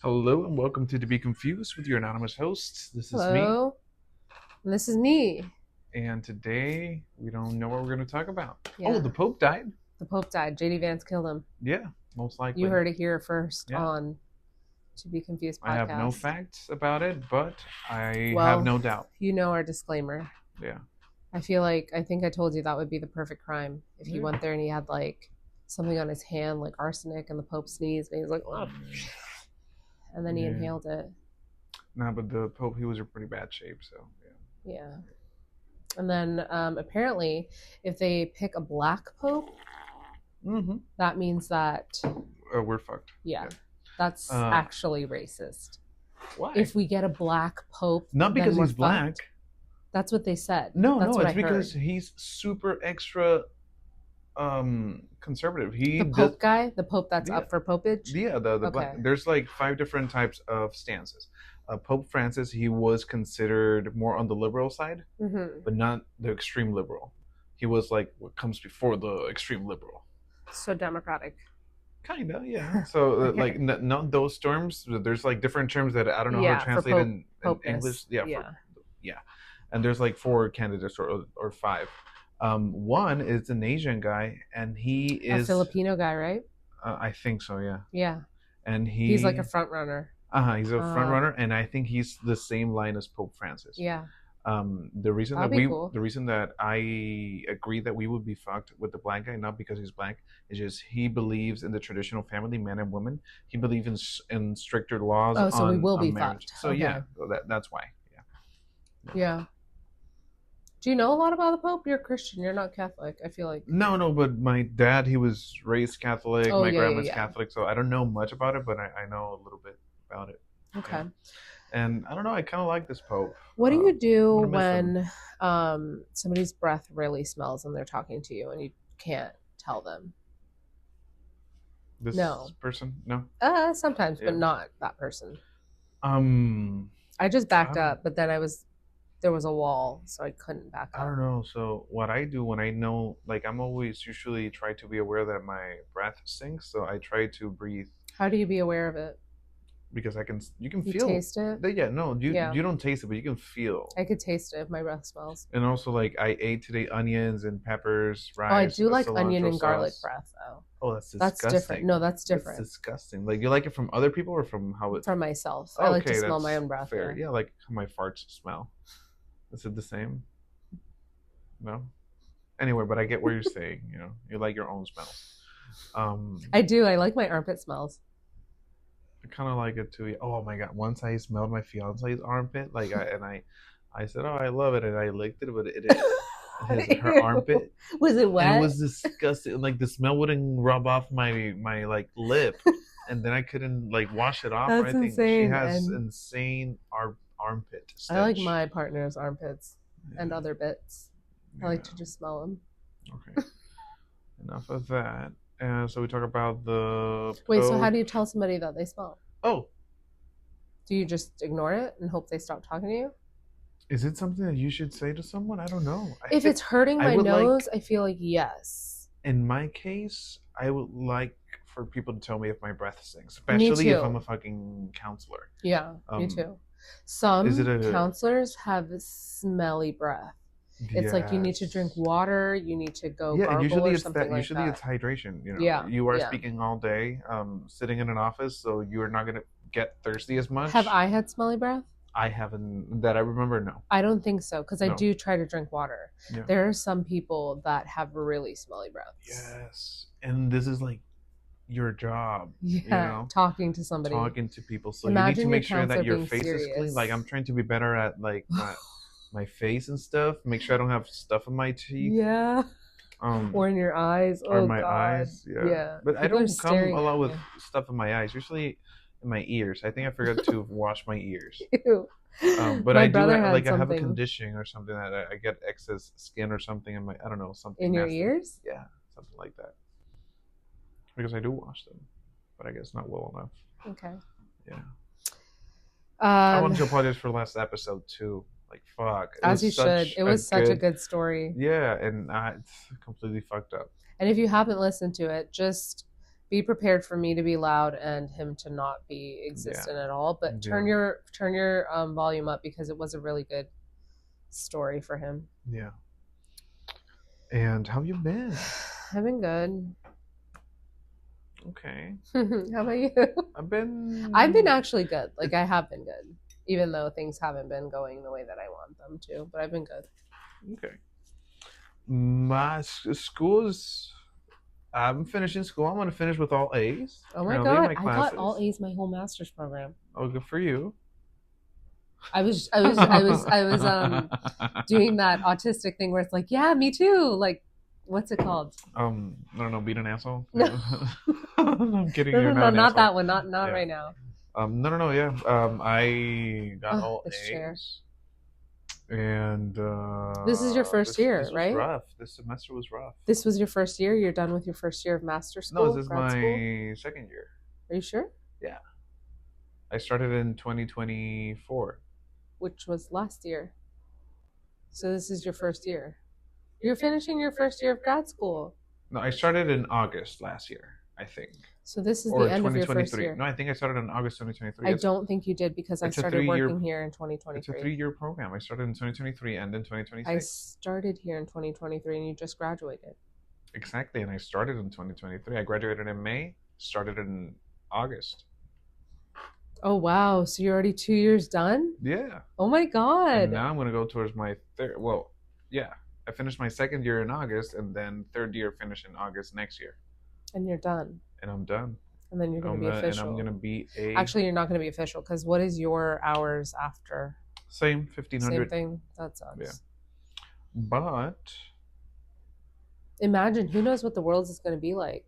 Hello and welcome to Be Confused with your anonymous hosts. This is me, Hello, and this is me. and today we don't know what we're going to talk about. Yeah. Oh, the Pope died? The Pope died. JD Vance killed him. Yeah, most likely. You heard it here first Yeah. on To Be Confused podcast. I have no facts about it, but I Well, have no doubt. You know our disclaimer. Yeah. I think I told you that would be the perfect crime if he went there and he had like something on his hand, like arsenic, and the Pope sneezed, and he was like, oh. And then he inhaled it. No, but the Pope, he was in pretty bad shape, so yeah. Yeah. And then apparently, if they pick a black Pope, that means that we're fucked. Yeah. That's actually racist. Why? If we get a black Pope, not because he's black. Fucked. That's what they said. No, it's because he's super extra conservative. The Pope guy, the Pope that's up for popage. Yeah, the okay. Black. There's like 5 different types of stances. Pope Francis, he was considered more on the liberal side, but not the extreme liberal. He was like what comes before the extreme liberal. So democratic. Kinda, yeah. So like not those terms. There's like different terms that I don't know how to translate in English. Yeah. And there's like 4 candidates or 5. One is an Asian guy, and he is a Filipino guy, right? I think so, yeah. Yeah. And he's like a front runner. He's a front runner, and I think he's the same line as Pope Francis. Yeah. The reason the reason that I agree that we would be fucked with the black guy, not because he's black, is just he believes in the traditional family, man and woman. He believes in stricter laws. Oh, so we will be marriage. fucked. So okay. Yeah, that's why. Yeah. Do you know a lot about the Pope? You're Christian. You're not Catholic. I feel like. No. But my dad, he was raised Catholic. My grandma's Catholic, so I don't know much about it, but I know a little bit about it. Okay. Yeah. And I don't know. I kind of like this Pope. What do you do when somebody's breath really smells and they're talking to you and you can't tell them? This person? No. Sometimes, but not that person. I just backed up, but then there was a wall, so I couldn't back up. I don't know. So what I do when I know, like, I'm always usually try to be aware that my breath stinks, so I try to breathe. How do you be aware of it? Because you can feel. Taste it? You don't taste it, but you can feel. I could taste it if my breath smells. And also, like, I ate today onions and peppers, rice. Oh, I do like onion and garlic breath, though. Oh, that's disgusting. That's different. No, that's different. That's disgusting. Like, you like it from other people or from how it? From myself. I like to smell my own breath. Fair. Yeah, like how my farts smell. Is it the same? No? Anyway, but I get what you're saying, You like your own smells. I do. I like my armpit smells. I kind of like it too. Oh my god! Once I smelled my fiance's armpit, like, I said, "Oh, I love it," and I licked it, but her armpit was it wet? And it was disgusting. Like the smell wouldn't rub off my like lip, and then I couldn't like wash it off. That's or anything. Insane. She has insane armpit stench. I like my partner's armpits and other bits. I like to just smell them. Okay. Enough of that. So we talk about the... Wait, so how do you tell somebody that they smell? Oh. Do you just ignore it and hope they stop talking to you? Is it something that you should say to someone? I don't know. If it's hurting my nose, I feel like yes. In my case, I would like for people to tell me if my breath stinks, especially if I'm a fucking counselor. Yeah, me too. Some counselors have smelly breath. It's like you need to drink water, you need to go gargle or something like that. Usually it's hydration. You are speaking all day, sitting in an office, so you're not going to get thirsty as much. Have I had smelly breath? I haven't, that I remember, no. I don't think so, because I do try to drink water. Yeah. There are some people that have really smelly breaths. Yes, and this is like your job. Yeah, talking to somebody. Talking to people, so you need to make sure that your face is clean. Like, I'm trying to be better at, like... my face and stuff. Make sure I don't have stuff in my teeth. Yeah. Or in your eyes. Or my eyes. Yeah. But people I don't come a lot with stuff in my eyes. Usually in my ears. I think I forgot to wash my ears. Ew. But I do have, like, I have a condition or something that I get excess skin or something in my, I don't know, something in your ears. Yeah, something like that. Because I do wash them, but I guess not well enough. Okay. Yeah. I wanted to apologize for the last episode too. Like, fuck. As you should. It was such a good story. Yeah, and it's completely fucked up. And if you haven't listened to it, just be prepared for me to be loud and him to not be existent at all. But turn your volume up because it was a really good story for him. Yeah. And how have you been? I've been good. Okay. How about you? I've been actually good. Like I have been good, even though things haven't been going the way that I want them to. But I've been good. Okay. My school's. I'm finishing school. I'm gonna finish with all A's. Oh my god! I got all A's my whole master's program. Oh, good for you. I was doing that autistic thing where it's like, yeah, me too. Like, what's it called? I don't know, beat an asshole. No. I'm kidding. No, not that one. Not right now. No. Yeah. I got all A's. Chair. And this is your first year, right? Rough. This semester was rough. This was your first year? You're done with your first year of master school? No, this is my second year. Are you sure? Yeah. I started in 2024. Which was last year. So this is your first year. You're finishing your first year of grad school. No, I started in August last year, I think. So this is the end of your first year. No, I think I started in August 2023. I don't think you did because I started working here in 2023. It's a 3-year program. I started in 2023 and in 2026. I started here in 2023 and you just graduated. Exactly, and I started in 2023. I graduated in May, started in August. Oh, wow. So you're already 2 years done? Yeah. Oh, my God. And now I'm going to go towards my third. Well, yeah. I finished my second year in August and then third year finish in August next year. And you're done. And I'm done. And then you're going to be official. And I'm going to be a... Actually, you're not going to be official because what is your hours after? Same, 1,500. Same thing? That sucks. Yeah. But... Imagine, who knows what the world is going to be like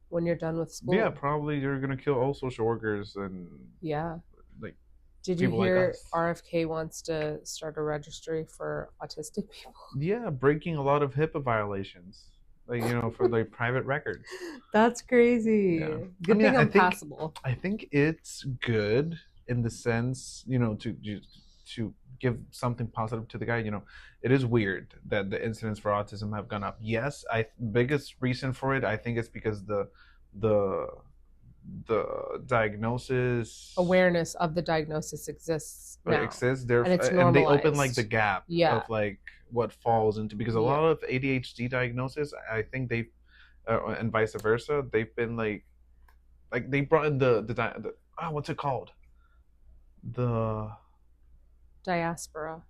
when you're done with school. Yeah, probably you're going to kill all social workers and... Yeah. Like, did you hear RFK wants to start a registry for autistic people? Yeah, breaking a lot of HIPAA violations. Like, for like private records. That's crazy. Yeah. Good thing I'm passable. I think it's good in the sense, to give something positive to the guy. It is weird that the incidents for autism have gone up. Yes, biggest reason for it, I think it's because the diagnosis awareness of the diagnosis exists now. It exists there, and it's normalized. And they open like the gap of like what falls into, because a lot of ADHD diagnosis, I think they've and vice versa, they've been like they brought in the what's it called, the diaspora.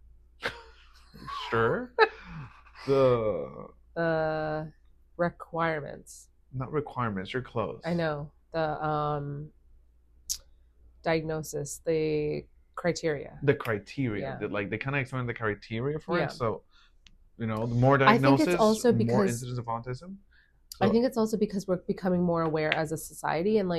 Sure. The requirements. Not requirements, you're close. I know. The diagnosis, the criteria. The criteria. Yeah. They kind of explain the criteria for it. So, the more diagnosis, I think it's also because, more incidents of autism. So, I think it's also because we're becoming more aware as a society. And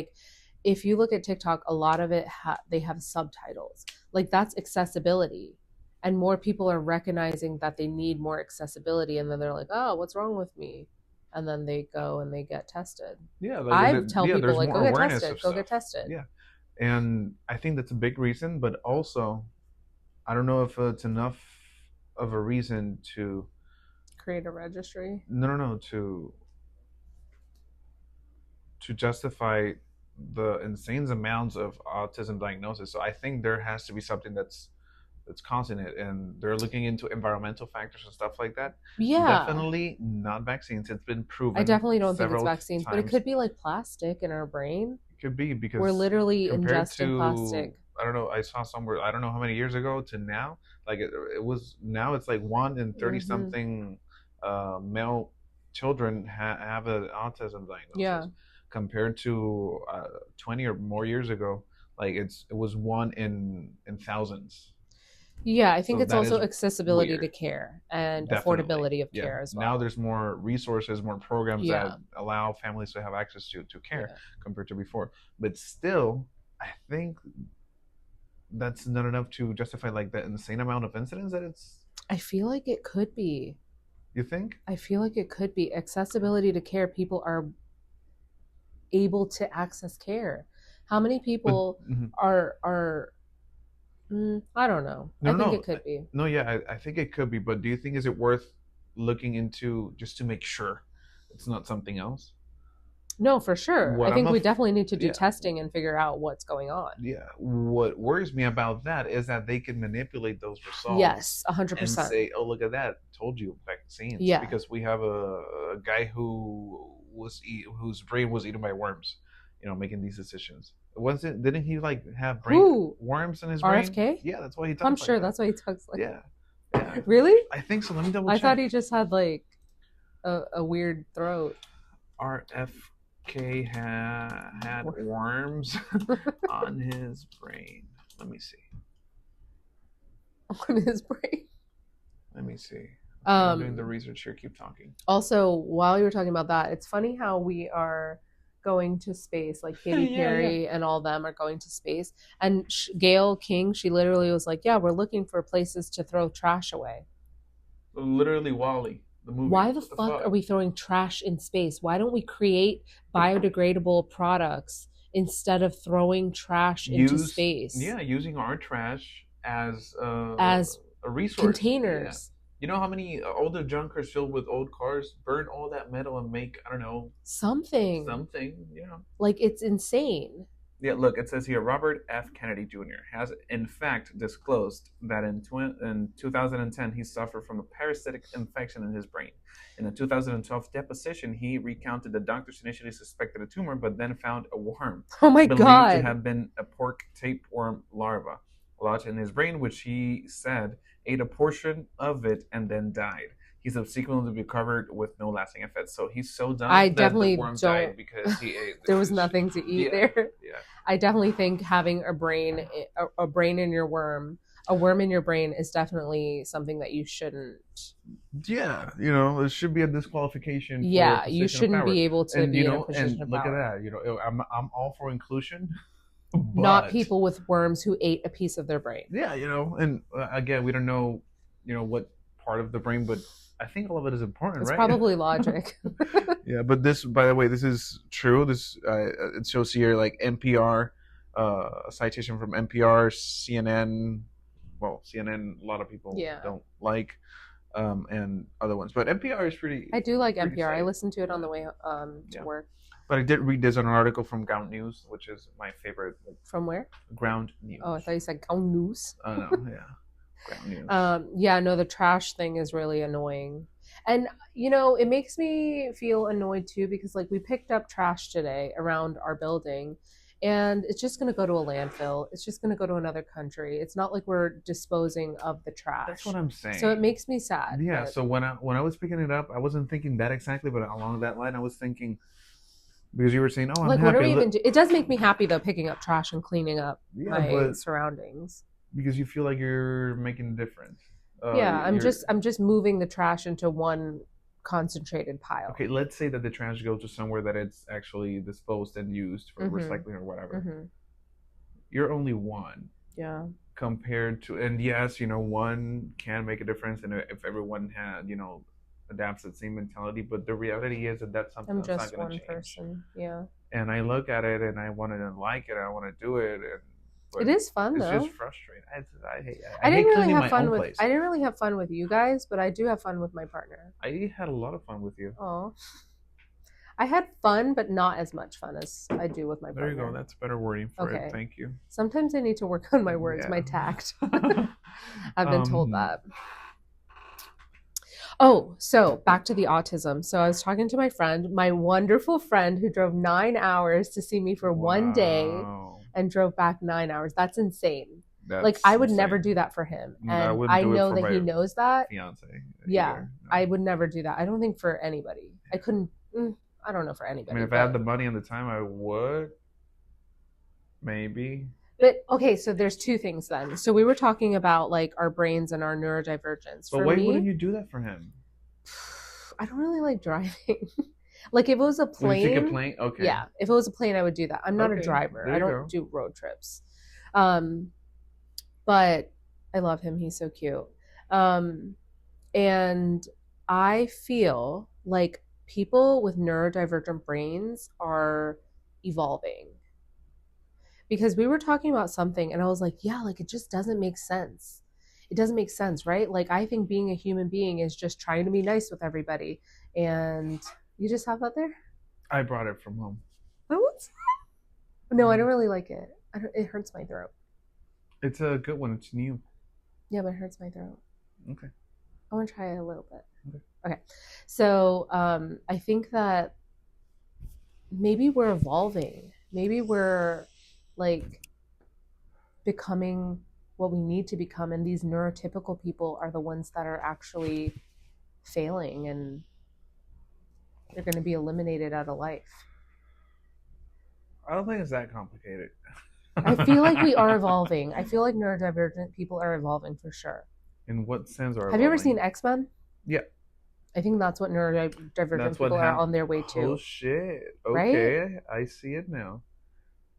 if you look at TikTok, a lot of it, they have subtitles. That's accessibility. And more people are recognizing that they need more accessibility. And then they're like, oh, what's wrong with me? And then they go and they get tested. Yeah, I tell people go get tested. Go get tested. Yeah, and I think that's a big reason. But also, I don't know if it's enough of a reason to create a registry. No, to justify the insane amounts of autism diagnosis. So I think there has to be something that's causing it, and they're looking into environmental factors and stuff like that. Yeah, definitely not vaccines. It's been proven. I definitely don't think it's vaccines, but it could be like plastic in our brain. It could be, because we're literally ingesting plastic. I don't know. I saw somewhere, I don't know how many years ago to now, it was, now it's like 1 in 30 something male children have an autism diagnosis. Yeah. Compared to 20 or more years ago, it was 1 in thousands. Yeah, I think it's also accessibility to care and affordability of care as well. Now there's more resources, more programs that allow families to have access to care compared to before. But still, I think that's not enough to justify the insane amount of incidents that it's... I feel like it could be. You think? I feel like it could be. Accessibility to care, people are able to access care. How many people are I don't know. I think it could be. No, yeah, I think it could be. But do you think, is it worth looking into just to make sure it's not something else? No, for sure. I think we definitely need to do testing and figure out what's going on. Yeah. What worries me about that is that they can manipulate those results. Yes, 100%. And say, "Oh, look at that! Told you, vaccines." Yeah. Because we have a guy whose brain was eaten by worms, making these decisions. Didn't he like have worms in his brain? RFK? Yeah, that's why he talks. I'm sure that's why he talks like. Yeah. Really? I think so. Let me double check. I thought he just had like a weird throat. RFK had worms on his brain. Let me see. On his brain. Let me see. I'm doing the research here. Keep talking. Also, while you were talking about that, it's funny how we are going to space, like Katy Perry and all them are going to space. And Gayle King, she literally was like, yeah, we're looking for places to throw trash away. Literally WALL-E, the movie. Why the fuck are we throwing trash in space? Why don't we create biodegradable products instead of throwing trash into space? Yeah, using our trash as a resource. Containers. Yeah. You know how many older junkers filled with old cars burn all that metal and make, I don't know, something, like it's insane. Yeah, look, it says here, Robert F. Kennedy Jr. has in fact disclosed that in 2010 he suffered from a parasitic infection in his brain. In a 2012 deposition, he recounted the doctors initially suspected a tumor, but then found a worm. Oh my God. Believed to have been a pork tapeworm larva lodged in his brain, which he said ate a portion of it and then died. He subsequently recovered with no lasting effects. So he's so done. I definitely the worm died because he ate. There was nothing to eat there. Yeah. I definitely think having a brain in your worm, a worm in your brain is definitely something that you shouldn't. Yeah, it should be a disqualification. Yeah, you shouldn't be able to be in a position of look power. At that. I'm all for inclusion. Not people with worms who ate a piece of their brain. Yeah, and again, we don't know, what part of the brain, but I think all of it is important, it's right? It's probably logic. Yeah, but this, by the way, this is true. This it shows here like NPR, a citation from NPR, CNN. Well, CNN, a lot of people don't like, and other ones, but NPR is pretty. I do like NPR. Safe. I listen to it on the way to work. But I did read this on an article from Ground News, which is my favorite. From where? Ground News. Oh, I thought you said Ground News. Oh no, yeah. Ground News. No, the trash thing is really annoying. And, it makes me feel annoyed too because, like, we picked up trash today around our building and it's just going to go to a landfill. It's just going to go to another country. It's not like we're disposing of the trash. That's what I'm saying. So it makes me sad. Yeah, so when I was picking it up, I wasn't thinking that exactly, but along that line, I was thinking, because you were saying, oh, I'm like, happy. What are we even doing? It does make me happy, though, picking up trash and cleaning up my surroundings. Because you feel like you're making a difference. I'm just moving the trash into one concentrated pile. Okay, let's say that the trash goes to somewhere that it's actually disposed and used for recycling or whatever. Mm-hmm. You're only one. Yeah. Compared to, and yes, one can make a difference, and if everyone had, adapts the same mentality, but the reality is that's something that's not going to change. I'm just one person. Yeah. And I look at it and I want to like it. I want to do it. It is fun though. It's just frustrating. I didn't really have fun with. I didn't really have fun with you guys, but I do have fun with my partner. I had a lot of fun with you. Oh, I had fun, but not as much fun as I do with my partner. There you go. That's better wording for it. Thank you. Sometimes I need to work on my words, my tact. I've been told that. Oh, so back to the autism. So I was talking to my friend, my wonderful friend who drove 9 hours to see me for one day. And drove back 9 hours. That's insane. I would never do that for him. And I know that he knows that. Fiance. Yeah. No. I would never do that. I don't think for anybody. I couldn't, I don't know for anybody. I mean, if I had the money and the time, I would. Maybe. But, okay, so there's two things then. So we were talking about, like, our brains and our neurodivergence. But why wouldn't you do that for him? I don't really like driving. Like, if it was a plane. Would you take a plane? Okay. Yeah. If it was a plane, I would do that. I'm not a driver. I don't do road trips. But I love him. He's so cute. And I feel like people with neurodivergent brains are evolving. Because we were talking about something and I was like, yeah, like, it just doesn't make sense. It doesn't make sense, right? Like, I think being a human being is just trying to be nice with everybody. And you just have that there? I brought it from home. What? No, I don't really like it. It hurts my throat. It's a good one. It's new. Yeah, but it hurts my throat. Okay. I want to try it a little bit. Okay. So I think that maybe we're evolving. Maybe we're like becoming what we need to become, and these neurotypical people are the ones that are actually failing, and they're going to be eliminated out of life. I don't think it's that complicated. I feel like we are evolving. I feel like neurodivergent people are evolving for sure. In what sense are evolving? Have you ever seen X-Men? Yeah. I think that's what neurodivergent people are on their way to. Oh shit! Okay, right? I see it now.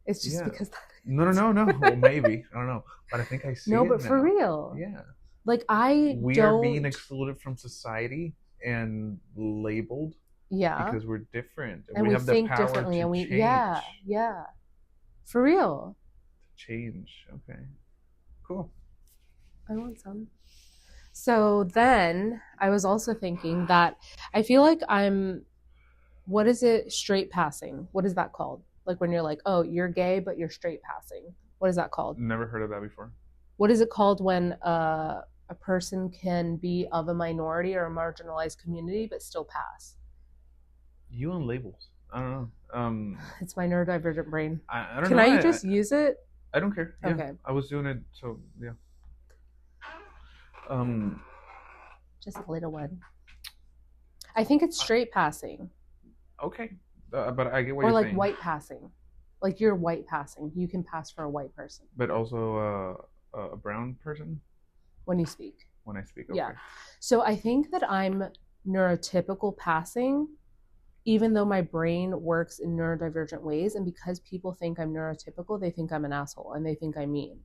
It's just because. No. Well, maybe I don't know, but I think I see it. No, but for real. Yeah. Like we are being excluded from society and labeled. Yeah. Because we're different, and we have think the power differently, and we change. Yeah. For real. To change. Okay. Cool. I want some. So then I was also thinking that I feel like what is it? Straight passing. What is that called? Like when you're like, oh, you're gay, but you're straight passing. What is that called? Never heard of that before. What is it called when a person can be of a minority or a marginalized community, but still pass? You and labels. I don't know. It's my neurodivergent brain. I don't know. Can I just use it? I don't care. Yeah. Okay. I was doing it, so yeah. Just a little one. I think it's straight passing. Okay, but I get what you're saying. Or like white passing, like you're white passing. You can pass for a white person. But also a brown person. When you speak. When I speak. Okay. Yeah. So I think that I'm neurotypical passing, even though my brain works in neurodivergent ways, and because people think I'm neurotypical, they think I'm an asshole and they think I'm mean.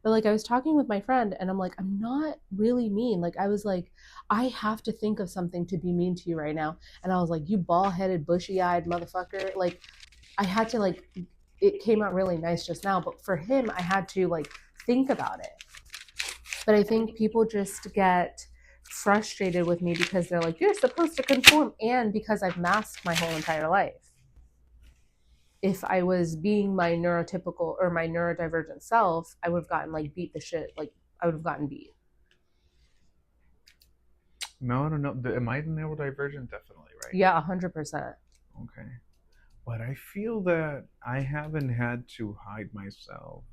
But like I was talking with my friend and I'm like, I'm not really mean. Like I was like, I have to think of something to be mean to you right now. And I was like, you bald-headed, bushy-eyed motherfucker. Like I had to like, it came out really nice just now. But for him, I had to like think about it. But I think people just get frustrated with me because they're like, you're supposed to conform. And because I've masked my whole entire life. If I was being my neurotypical or my neurodivergent self, I would have gotten like beat the shit. Like I would have gotten beat. No. Am I neurodivergent? Definitely, right? Yeah, 100%. Okay. But I feel that I haven't had to hide myself.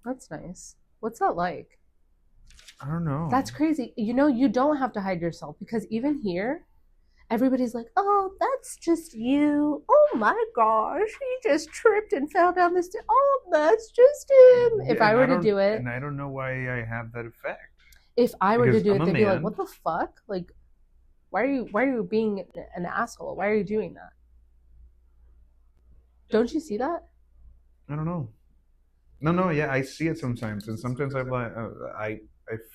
That's nice. What's that like? I don't know. That's crazy. You know, you don't have to hide yourself because even here, everybody's like, oh, that's just you. Oh my gosh, he just tripped and fell down the stairs. Oh, that's just him. If I were to do it. And I don't know why I have that effect. If I were to do it, they'd be like, what the fuck? Like, why are you being an asshole? Why are you doing that? Don't you see that? I don't know. No, yeah, I see it sometimes. And sometimes I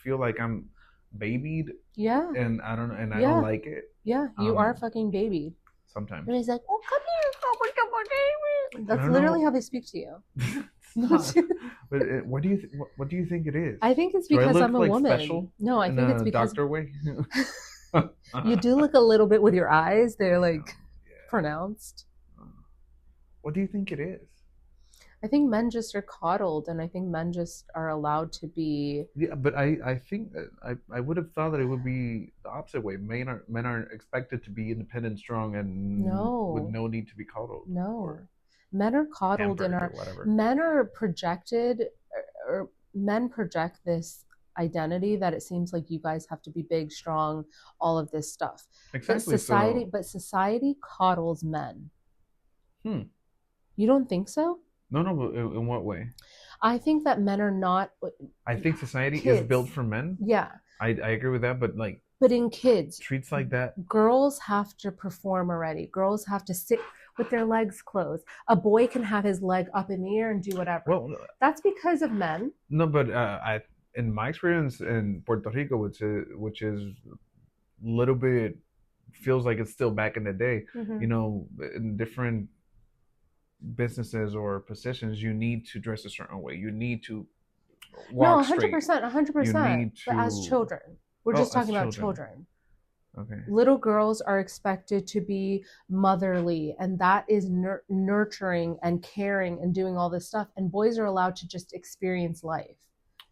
feel like I'm babied. Yeah. And I don't know, and I don't like it. Yeah, you are fucking babied. Sometimes. And he's like, oh, come here. That's literally how they speak to you. But what do you think it is? I think it's because I'm a woman. Special no, I think it's because doctor way. You do look a little bit with your eyes. They're like pronounced. What do you think it is? I think men just are coddled, and I think men just are allowed to be. Yeah, but I think I would have thought that it would be the opposite way. Men are expected to be independent, strong, and with no need to be coddled. No, men are coddled in our. Men are projected, or men project this identity that it seems like you guys have to be big, strong, all of this stuff. Exactly. But society coddles men. You don't think so? No, but in what way? I think that men are not. I think society is built for men. Yeah. I agree with that, but like. But in kids. Treats like that. Girls have to perform already. Girls have to sit with their legs closed. A boy can have his leg up in the air and do whatever. Well, that's because of men. No, but in my experience in Puerto Rico, which is a little bit feels like it's still back in the day. Mm-hmm. You know, in different businesses or positions, you need to dress a certain way. You need to walk straight. 100%. But as children, we're just talking about children. Okay. Little girls are expected to be motherly, and that is nurturing and caring and doing all this stuff. And boys are allowed to just experience life.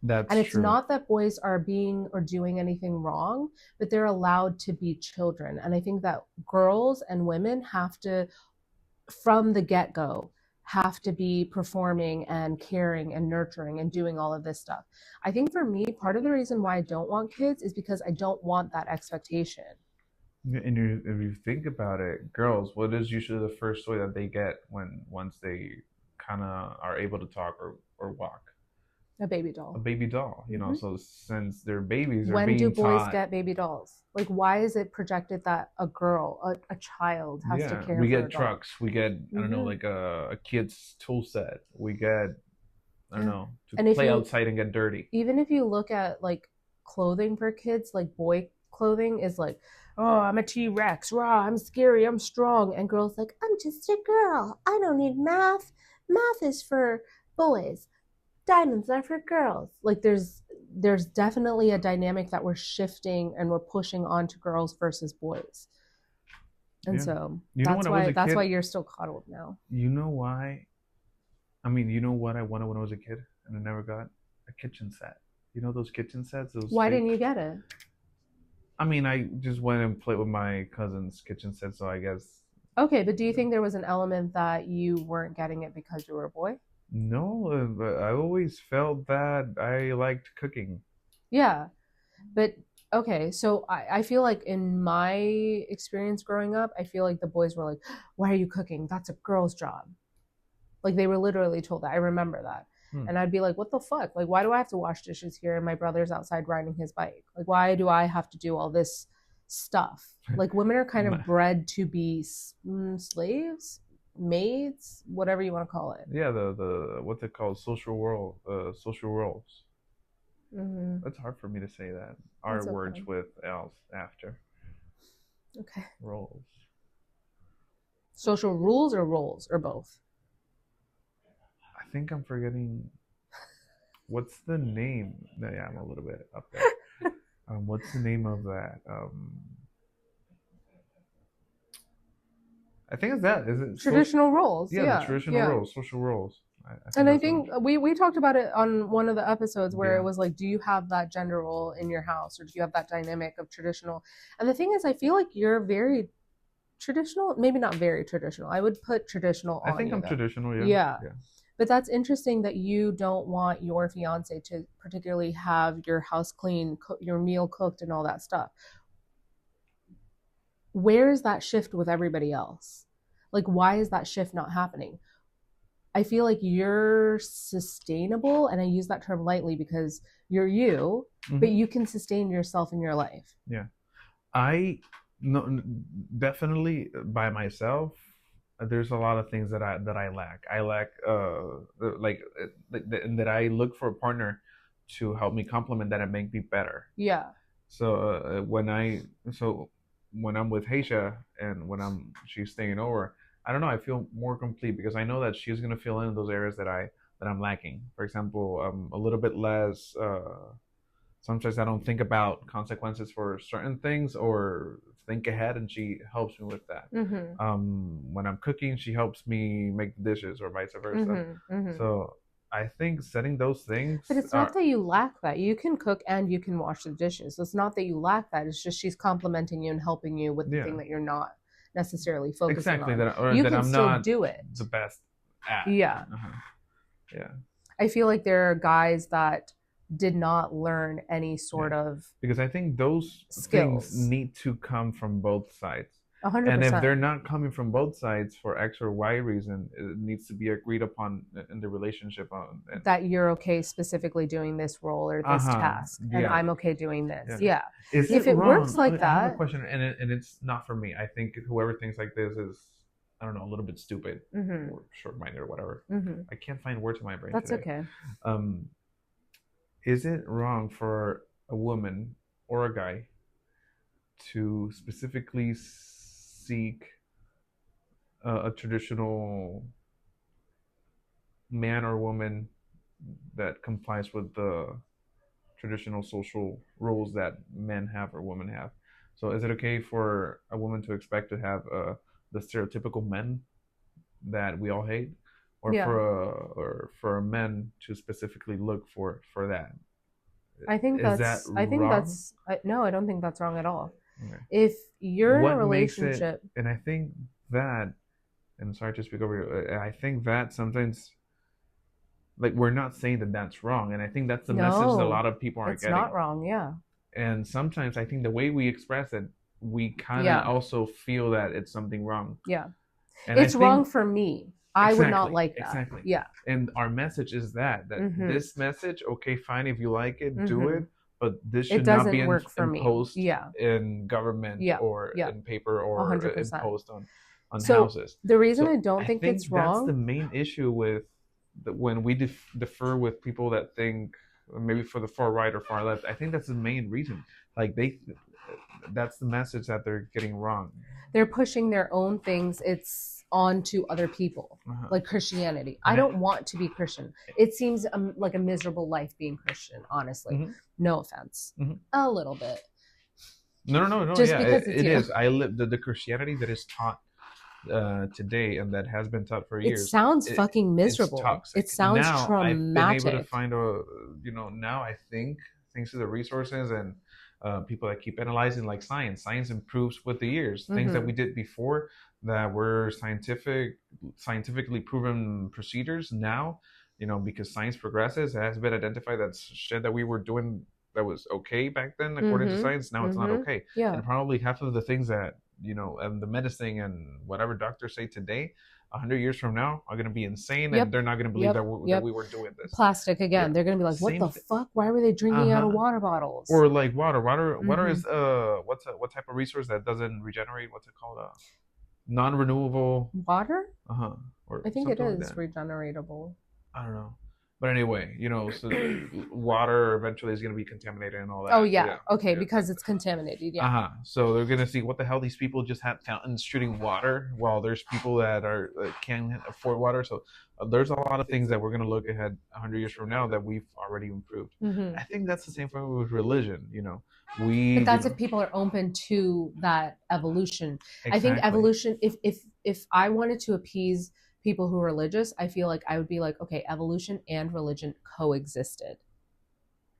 That's and it's true. not that boys are being or doing anything wrong, but they're allowed to be children. And I think that girls and women have to, from the get-go, have to be performing and caring and nurturing and doing all of this stuff. I think for me, part of the reason why I don't want kids is because I don't want that expectation. And if you think about it, girls, what is usually the first toy that they get once they kind of are able to talk or walk? A baby doll. A baby doll, you know. So since they're babies, they're when being do boys taught. get baby dolls? Like, why is it projected that a girl, a child, has to care? We for get trucks. We get I don't know, like a kid's tool set. We get I don't know, to play outside and get dirty. Even if you look at like clothing for kids, like boy clothing is like, oh, I'm a T-Rex, raw, I'm scary, I'm strong. And girls like, I'm just a girl, I don't need math. Math is for boys, diamonds are for girls. Like there's definitely a dynamic that we're shifting and we're pushing onto girls versus boys. And so that's why you're still coddled now. You know why? I mean, you know what I wanted when I was a kid and I never got? A kitchen set. You know those kitchen sets? Why didn't you get it? I mean, I just went and played with my cousin's kitchen set, so I guess. Okay, but do you think there was an element that you weren't getting it because you were a boy? No, I always felt that I liked cooking. Yeah, but okay, so I feel like in my experience growing up, I feel like the boys were like, why are you cooking? That's a girl's job. Like they were literally told that. I remember that. And I'd be like, what the fuck? Like, why do I have to wash dishes here and my brother's outside riding his bike? Like, why do I have to do all this stuff? Like, women are kind of bred to be slaves, maids, whatever you want to call it. Yeah, the what's it called? Social roles. That's hard for me to say that. Our words with else after. Okay. Roles. Social rules or roles or both? I think I'm forgetting. What's the name? Yeah, I'm a little bit up there. What's the name of that? I think it's that. Is it traditional roles? Yeah, the traditional roles, social roles. I think we talked about it on one of the episodes where it was like, do you have that gender role in your house, or do you have that dynamic of traditional? And the thing is, I feel like you're very traditional, maybe not very traditional. I would put traditional on. I think I'm traditional, yeah. But that's interesting that you don't want your fiance to particularly have your house clean, your meal cooked, and all that stuff. Where is that shift with everybody else? Like, why is that shift not happening? I feel like you're sustainable, and I use that term lightly because you're you, but you can sustain yourself in your life. Yeah. Definitely by myself. There's a lot of things that I lack. I lack that I look for a partner to help me complement that and make me better. Yeah. So when I'm with Haisha and when she's staying over, I don't know, I feel more complete because I know that she's gonna fill in those areas that I'm lacking. For example, a little bit less. Sometimes I don't think about consequences for certain things or think ahead, and she helps me with that. When I'm cooking, she helps me make the dishes, or vice versa. So I think setting those things. But it's not that you lack that. You can cook and you can wash the dishes. It's not that you lack that. It's just she's complimenting you and helping you with the thing that you're not necessarily focusing on. You can still do it. The best at. Yeah. Yeah. I feel like there are guys that did not learn any sort of because I think those skills things need to come from both sides. 100%. And if they're not coming from both sides for X or Y reason, it needs to be agreed upon in the relationship. That you're okay specifically doing this role or this task, and I'm okay doing this. Yeah. If it works like that. I have a question, and it's not for me. I think whoever thinks like this is, I don't know, a little bit stupid or short-minded or whatever. I can't find words in my brain. That's today. Okay. Is it wrong for a woman or a guy to specifically seek a traditional man or woman that complies with the traditional social roles that men have or women have? So is it okay for a woman to expect to have the stereotypical men that we all hate, or for men to specifically look for that? I think wrong? no, I don't think that's wrong at all. Okay. If you're in a relationship, and I think that, and sorry to speak over you, I think that sometimes, like, we're not saying that that's wrong, and I think that's the message that a lot of people aren't getting. It's not wrong, yeah. And sometimes I think the way we express it, we kind of also feel that it's something wrong. Yeah. And it's wrong for me. I would not like that. Exactly. Yeah. And our message is that this message, okay, fine, if you like it, do it, but this should not be imposed in government or in paper or 100%. Imposed on houses. The reason I don't think it's wrong. That's the main issue with when we defer with people that think maybe for the far right or far left. I think that's the main reason. Like that's the message that they're getting wrong. They're pushing their own things. It's onto other people, like Christianity. I don't want to be Christian. It seems like a miserable life being Christian, honestly. No offense. A little bit. No. Just because it is. I live the Christianity that is taught today and that has been taught for years. It sounds fucking miserable. It sounds now, traumatic. I've been able to find now I think thanks to the resources and people that keep analyzing, like science improves with the years. Things that we did before that were scientifically proven procedures now, because science progresses, it has been identified that shit that we were doing that was okay back then according to science, now it's not okay. And probably half of the things that and the medicine and whatever doctors say today, 100 years from now, are going to be insane, and they're not going to believe that we were doing this. Plastic again. They're going to be like, what the fuck? Why were they drinking out of water bottles? Or like water. Water is what type of resource that doesn't regenerate? What's it called? Non-renewable water. Or I think it is regeneratable. I don't know. But anyway, so water eventually is going to be contaminated and all that. Oh, yeah. Okay, because it's contaminated, yeah. So they're going to see what the hell these people just have fountains shooting water while there's people that can't afford water. So there's a lot of things that we're going to look ahead 100 years from now that we've already improved. I think that's the same thing with religion, But that's if people are open to that evolution. Exactly. I think evolution, if I wanted to appease people who are religious, I feel like I would be like, okay, evolution and religion coexisted.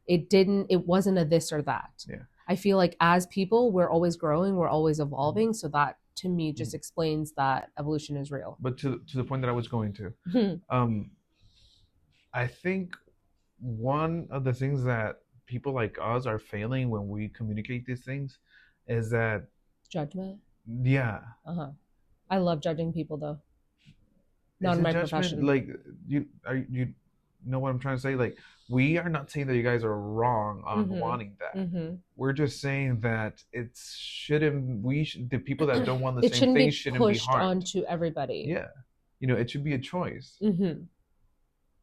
It wasn't a this or that. Yeah. I feel like as people, we're always growing, we're always evolving. So that to me just explains that evolution is real. But to the point that I was going to, I think one of the things that people like us are failing when we communicate these things is that judgment. Yeah. I love judging people though. Not in my profession. Like you know what I'm trying to say? Like, we are not saying that you guys are wrong on wanting that. We're just saying that it shouldn't. The people that don't want the same thing shouldn't be harmed. Onto everybody. Yeah, it should be a choice.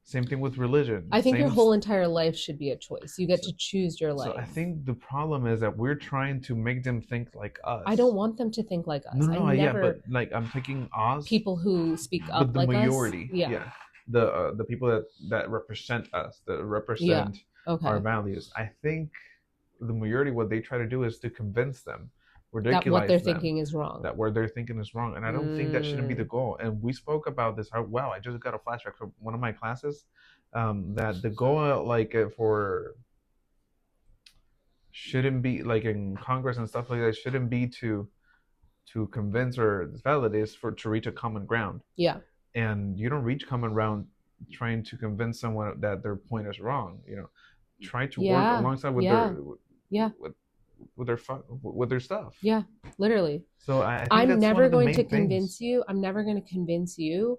Same thing with religion. I think your whole entire life should be a choice. You get to choose your life. So I think the problem is that we're trying to make them think like us. I don't want them to think like us. But like I'm thinking us. People who speak up like us. The majority. Yeah. The people that represent us, that represent our values. I think the majority, what they try to do is to convince them. Ridiculous that what they're thinking is wrong. That what they're thinking is wrong. And I don't think that shouldn't be the goal. And we spoke about this. Wow, I just got a flashback from one of my classes. That the goal, for shouldn't be like in Congress and stuff like that, shouldn't be to convince or validate, to reach a common ground. Yeah. And you don't reach common ground trying to convince someone that their point is wrong. Try to work alongside with their stuff. Yeah, literally. So I think I'm never going to convince you. I'm never going to convince you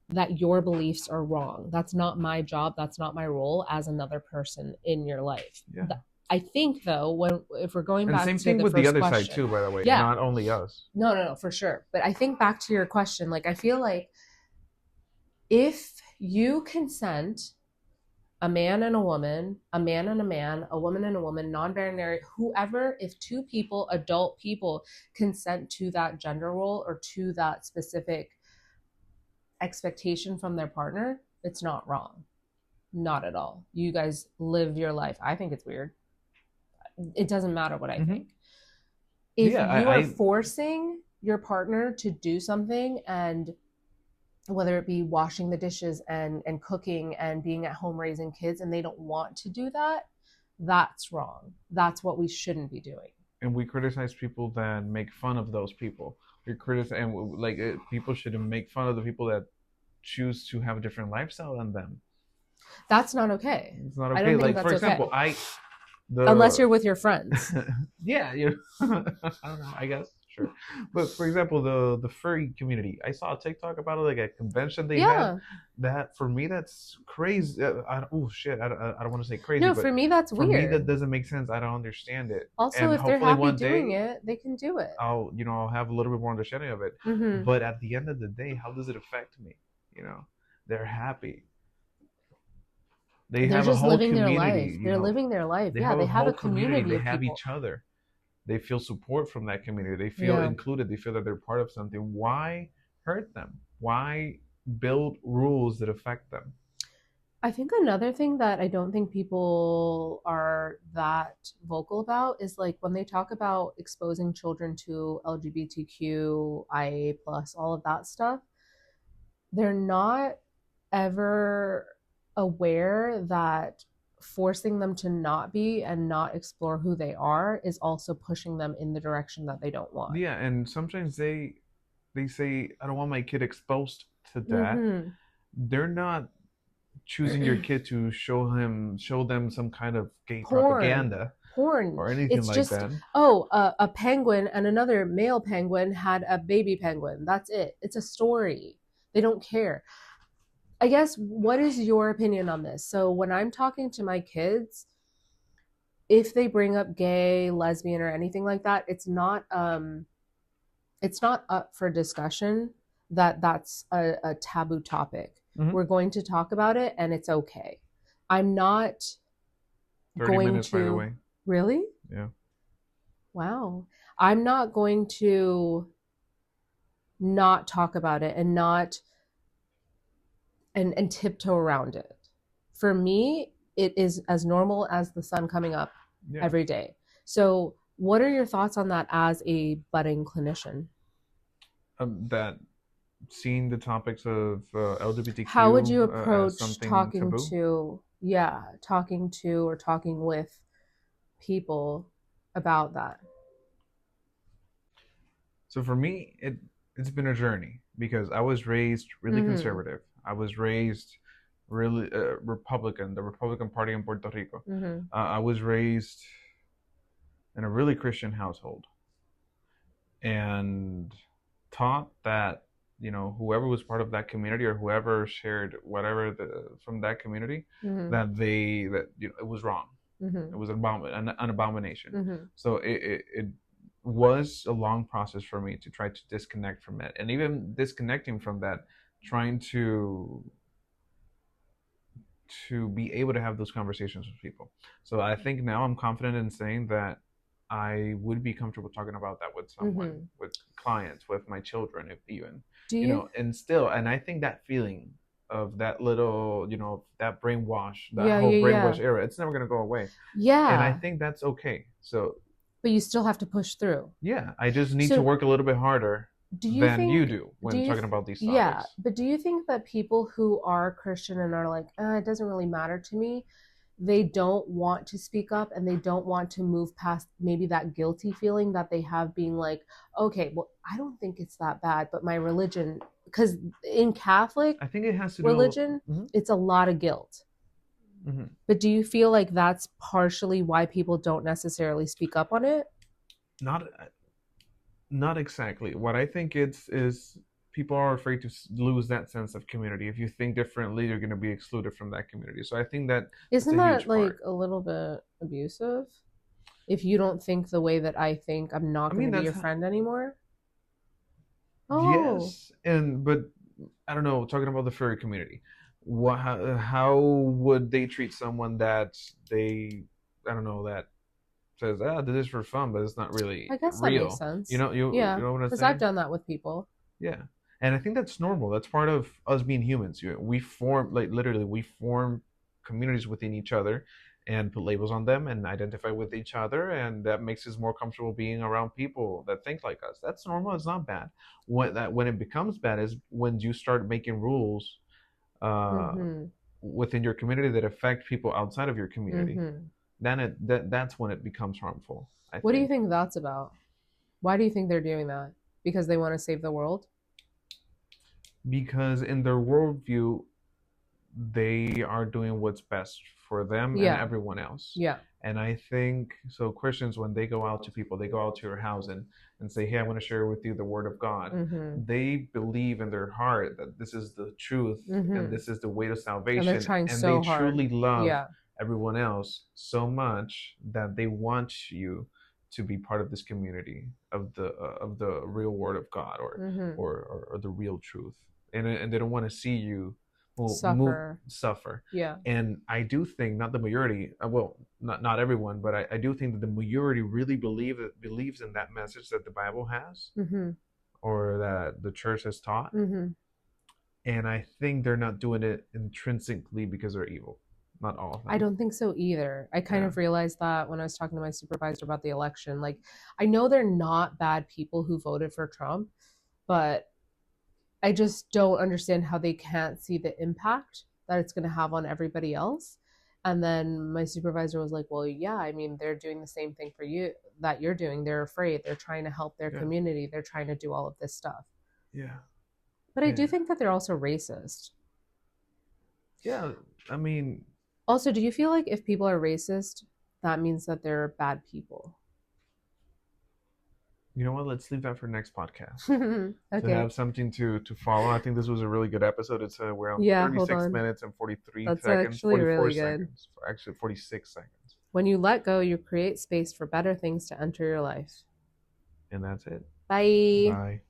that your beliefs are wrong. That's not my job. That's not my role as another person in your life. Yeah. I think though, if we're going back to the first same thing with the other side too, by the way. Yeah. Not only us. No, for sure. But I think back to your question, like I feel like if you consent, a man and a woman, a man and a man, a woman and a woman, non-binary, whoever, if two people, adult people, consent to that gender role or to that specific expectation from their partner, it's not wrong. Not at all. You guys live your life. I think it's weird. It doesn't matter what I think. If you are forcing your partner to do something, and whether it be washing the dishes and cooking and being at home raising kids, and they don't want to do that, that's wrong. That's what we shouldn't be doing. And we criticize people that make fun of those people. We criticize, and like people shouldn't make fun of the people that choose to have a different lifestyle than them. That's not okay. It's not okay. I don't think for example, okay. Unless you're with your friends. Yeah, I don't know, I guess. Sure. But for example, the furry community, I saw a TikTok about it, like a convention they had. That for me, that's crazy. I don't want to say crazy. No, for me that's weird. For me, that doesn't make sense. I don't understand it. Also, and if they're happy doing it, they can do it. I'll have a little bit more understanding of it. Mm-hmm. But at the end of the day, how does it affect me? They're happy. They're just living their life. They're living their life. They have a community. They have each other. They feel support from that community. They feel included. They feel that they're part of something. Why hurt them? Why build rules that affect them? I think another thing that I don't think people are that vocal about is like when they talk about exposing children to LGBTQIA+, all of that stuff, they're not ever aware that forcing them to not be and not explore who they are is also pushing them in the direction that they don't want. Yeah, and sometimes they say, I don't want my kid exposed to that. Mm-hmm. They're not choosing your kid to show them some kind of gay propaganda. Porn. Or anything it's like just, that. A penguin and another male penguin had a baby penguin. That's it. It's a story. They don't care. I guess, what is your opinion on this? So when I'm talking to my kids, if they bring up gay, lesbian, or anything like that, it's not up for discussion that's a taboo topic. Mm-hmm. We're going to talk about it and it's okay. I'm not 30 going minutes, to... by the way. Really? Yeah. Wow. I'm not going to not talk about it and not... and tiptoe around it. For me, it is as normal as the sun coming up every day. So what are your thoughts on that as a budding clinician? That seeing the topics of LGBTQ, how would you approach talking taboo? talking to or talking with people about that? So for me, it's been a journey because I was raised really conservative. I was raised really Republican, the Republican Party in Puerto Rico. Mm-hmm. I was raised in a really Christian household and taught that, whoever was part of that community or whoever shared whatever from that community, mm-hmm. that it was wrong. Mm-hmm. It was an abomination. Mm-hmm. So it was a long process for me to try to disconnect from it. And even disconnecting from that, trying to be able to have those conversations with people. So I think now I'm confident in saying that I would be comfortable talking about that with someone, mm-hmm. with clients, with my children, if even, and I think that feeling of that little, that brainwash, that whole brainwash era, it's never going to go away. Yeah. And I think that's okay. So, but you still have to push through. Yeah. I just need to work a little bit harder than you do when talking about these topics. Yeah. But do you think that people who are Christian and are like, it doesn't really matter to me, they don't want to speak up and they don't want to move past maybe that guilty feeling that they have, being like, okay, well, I don't think it's that bad, but my religion, because in Catholic, I think it has to religion, mm-hmm. it's a lot of guilt. Mm-hmm. But do you feel like that's partially why people don't necessarily speak up on it? Not exactly. What I think is people are afraid to lose that sense of community. If you think differently, you're going to be excluded from that community. So I think that isn't that like a little bit abusive? If you don't think the way that I think, I'm not going to be your friend anymore. Oh. Yes, but I don't know. Talking about the furry community, how would they treat someone that that says, this is for fun, but it's not really real? I guess that makes sense. You know what I'm saying? Because I've done that with people. Yeah. And I think that's normal. That's part of us being humans. We form, literally, we form communities within each other. and put labels on them and identify with each other, and that makes us more comfortable being around people that think like us. That's normal. It's not bad. When it becomes bad is when you start making rules uh, within your community that affect people outside of your community. Then that's when it becomes harmful. What do you think that's about? Why do you think they're doing that? Because they want to save the world? Because in their worldview, they are doing what's best for them and everyone else. Yeah. And I think so. Christians, when they go out to people, they go out to your house and say, "Hey, I want to share with you the word of God." They believe in their heart that this is the truth and this is the way to salvation. And they're trying so they hard. Truly love everyone else so much that they want you to be part of this community of the real word of God or the real truth. And they don't want to see you suffer. Yeah. And I do think, not the majority, not everyone, but I do think that the majority really believes in that message that the Bible has or that the church has taught. And I think they're not doing it intrinsically because they're evil. Not all of them. I don't think so either. I kind of realized that when I was talking to my supervisor about the election. Like, I know they're not bad people who voted for Trump, but I just don't understand how they can't see the impact that it's going to have on everybody else. And then my supervisor was like, well, yeah, I mean, they're doing the same thing for you that you're doing. They're afraid. They're trying to help their community. They're trying to do all of this stuff. Yeah. But I do think that they're also racist. Yeah. I mean... Also, do you feel like if people are racist, that means that they're bad people? You know what? Let's leave that for next podcast. Okay. To have something to follow. I think this was a really good episode. It's around 36 minutes and 43 seconds. That's actually really good. Actually, 46 seconds. When you let go, you create space for better things to enter your life. And that's it. Bye. Bye.